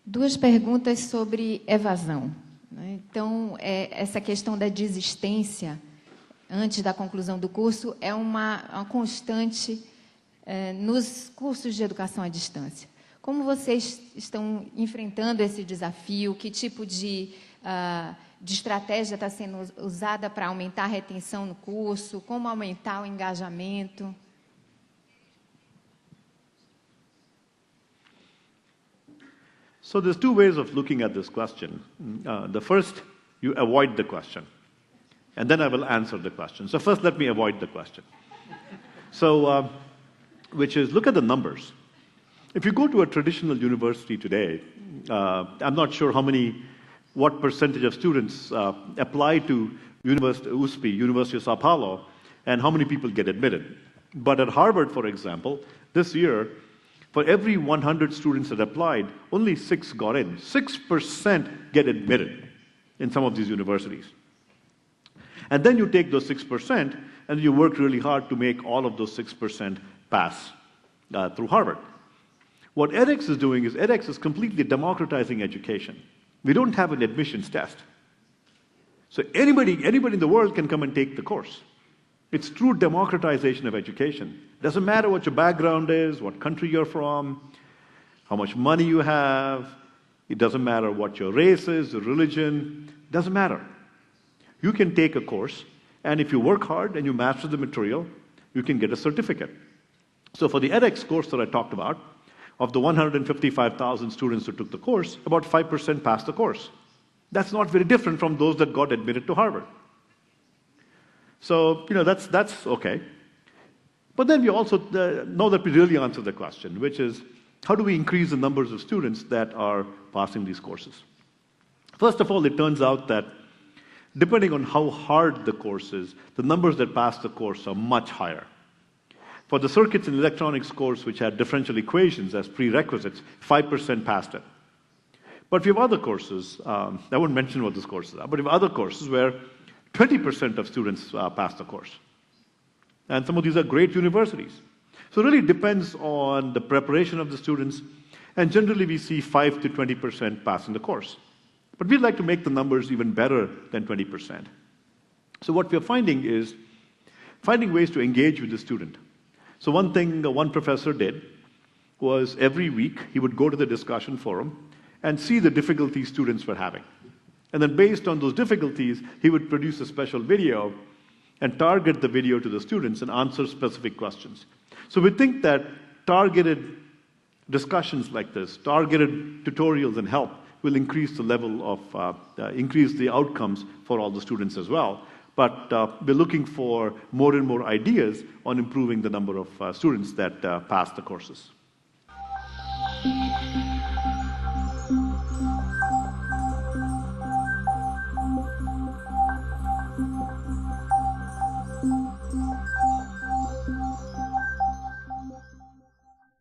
Duas perguntas sobre evasão. Então, essa questão da desistência antes da conclusão do curso é uma constante nos cursos de educação à distância. Como vocês estão enfrentando esse desafio? Que tipo de estratégia está sendo usada para aumentar a retenção no curso? Como aumentar o engajamento? So there's two ways of looking at this question. The first, you avoid the question. And then I will answer the question. So first, let me avoid the question. So, which is, look at the numbers. If you go to a traditional university today, I'm not sure what percentage of students apply to USP, University of São Paulo, and how many people get admitted. But at Harvard, for example, this year, for every 100 students that applied, only 6 got in. 6% get admitted in some of these universities. And then you take those 6% and you work really hard to make all of those 6% pass through Harvard. What edX is doing is edX is completely democratizing education. We don't have an admissions test. So anybody in the world can come and take the course. It's true democratization of education. Doesn't matter what your background is, what country you're from, how much money you have. It doesn't matter what your race is, your religion. Doesn't matter. You can take a course, and if you work hard and you master the material, you can get a certificate. So for the edX course that I talked about, of the 155,000 students who took the course, about 5% passed the course. That's not very different from those that got admitted to Harvard. So, that's okay. But then we also know that we really answered the question, which is, how do we increase the numbers of students that are passing these courses? First of all, it turns out that depending on how hard the course is, the numbers that pass the course are much higher. For the circuits and electronics course, which had differential equations as prerequisites, 5% passed it. But we have other courses, I won't mention what those courses are, but we have other courses where 20% of students pass the course. And some of these are great universities. So it really depends on the preparation of the students, and generally we see 5 to 20% passing the course. But we'd like to make the numbers even better than 20%. So what we're finding is finding ways to engage with the student. So one thing one professor did was every week he would go to the discussion forum and see the difficulties students were having. And then based on those difficulties, he would produce a special video and target the video to the students and answer specific questions. So we think that targeted discussions like this, targeted tutorials and help will increase the level of, increase the outcomes for all the students as well. But we're looking for more and more ideas on improving the number of students that pass the courses.